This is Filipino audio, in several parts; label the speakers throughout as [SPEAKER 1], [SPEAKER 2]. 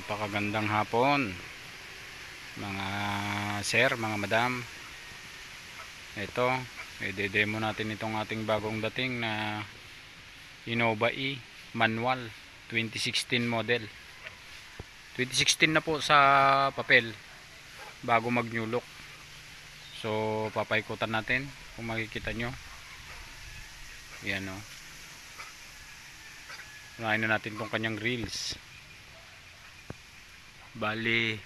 [SPEAKER 1] Napakagandang hapon mga sir, mga madam. Ito, i-demo natin itong ating bagong dating na Innova E manual 2016 model. 2016 na po sa papel bago mag new look. So papaikutan natin kung makikita nyo. Yan o. Unahin na natin itong kanyang grills. Bali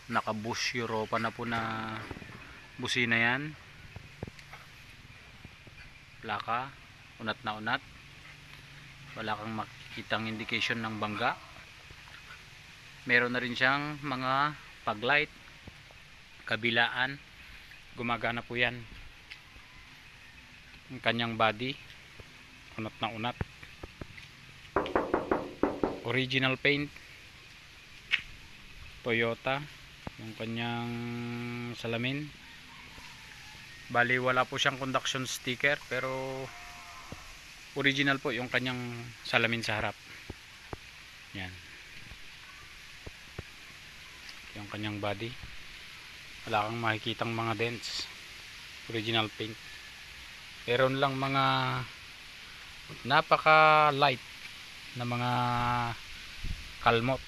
[SPEAKER 1] naka-Bush Europa na po na busina yan. Plaka, unat na unat. Wala kang makikitang indication ng bangga. Meron na rin siyang mga paglight kabilaan. Gumagana po yan. Ang kanyang body unat na unat. Original paint Toyota yung kanyang salamin. Bali wala po siyang conduction sticker, pero original po yung kanyang salamin sa harap. Yan yung kanyang body. Wala kang makikitang mga dents. Original paint. Meron lang mga napaka light na mga kalmot,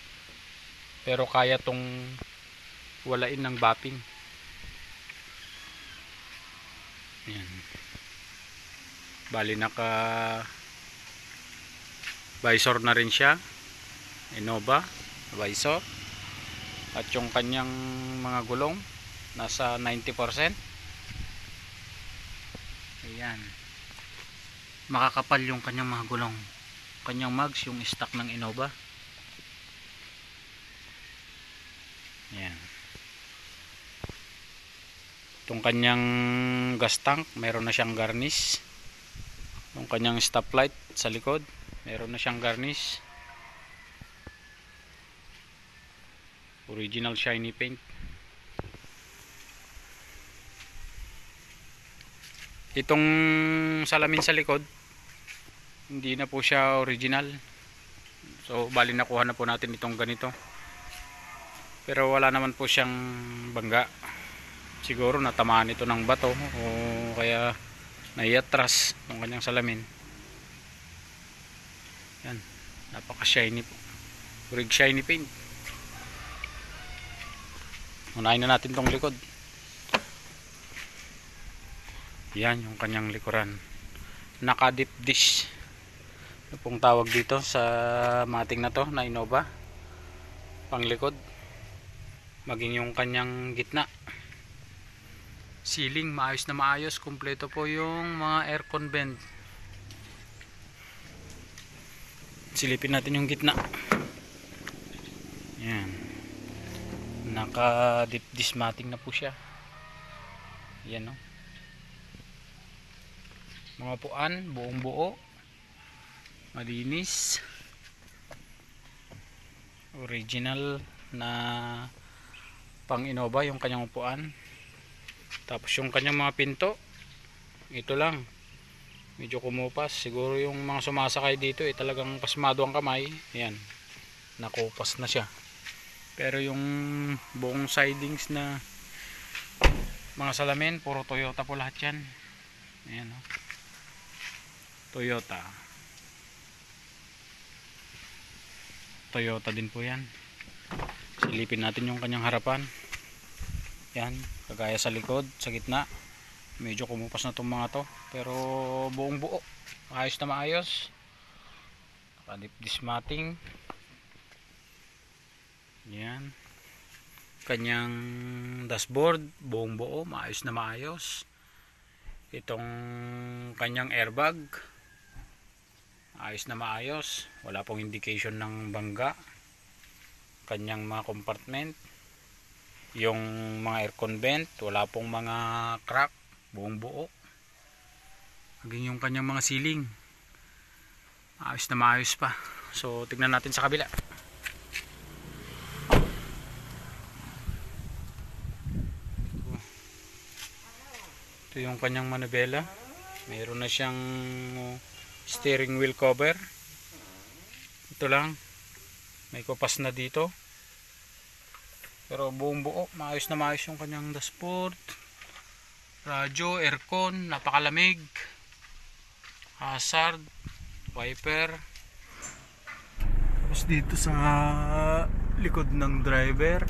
[SPEAKER 1] pero kaya tong walain ng bapping. Yan. Bali naka visor na rin siya. Innova visor. At yung kanyang mga gulong nasa 90%. Ayan. Makakapal yung kanyang mga gulong. Kanyang mags yung stock ng Innova. Ayan. Itong kanyang gas tank, meron na siyang garnish. Yung kanyang stoplight sa likod, meron na siyang garnish. Original shiny paint. Itong salamin sa likod, hindi na po siya original. So bali nakuha na po natin itong ganito. Pero wala naman po siyang bangga. Siguro natamaan ito ng bato o kaya naiatras ng kanyang salamin. Yan, napaka shiny po. Rig shiny paint. Unahin na natin tong likod. Yan yung kanyang likuran. Naka deep dish. Ano pong tawag dito sa mating na to na Innova? Panglikod. Maging yung kanyang gitna. Ceiling maayos na maayos. Kumpleto po yung mga aircon vent. Silipin natin yung gitna. Yan. Naka deep dish mating na po siya. Yan o. Mga puan, buong buo. Malinis. Original na pang Innova yung kanyang upuan. Tapos yung kanyang mga pinto, ito lang, medyo kumupas. Siguro yung mga sumasakay dito talagang pasmado ang kamay. Ayan, nakupas na siya. Pero yung buong sidings na mga salamin, puro Toyota po lahat yan. Ayan o, Toyota. Toyota din po yan. Silipin natin yung kanyang harapan. Yan, kagaya sa likod, sa gitna. Medyo kumupas na itong mga to. Pero buong buo, ayos na maayos. Naka-deep dish matting. Yan. Kanyang dashboard, buong buo, maayos na maayos. Itong kanyang airbag, ayos na maayos. Wala pong indication ng bangga. Kanyang mga compartment, yung mga aircon vent, wala pong mga crack, buong buo. Hanggang yung kanyang mga ceiling, ayos na maayos pa. So tignan natin sa kabila. Ito yung kanyang manibela. Meron na siyang steering wheel cover. Ito lang. May kupas na dito. Pero buong buo, maayos na maayos yung kanyang dashboard. Radyo, aircon, napakalamig. Hazard, wiper. Tapos dito sa likod ng driver.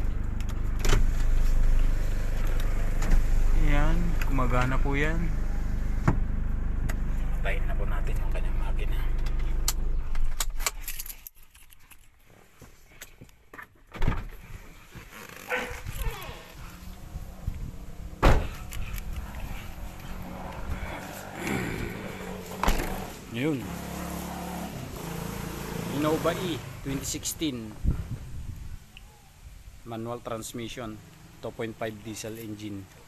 [SPEAKER 1] Yan, gumagana po yan. Patayin na po natin yung kanyang makina. Yun. Innova E 2016 manual transmission, 2.5 diesel engine.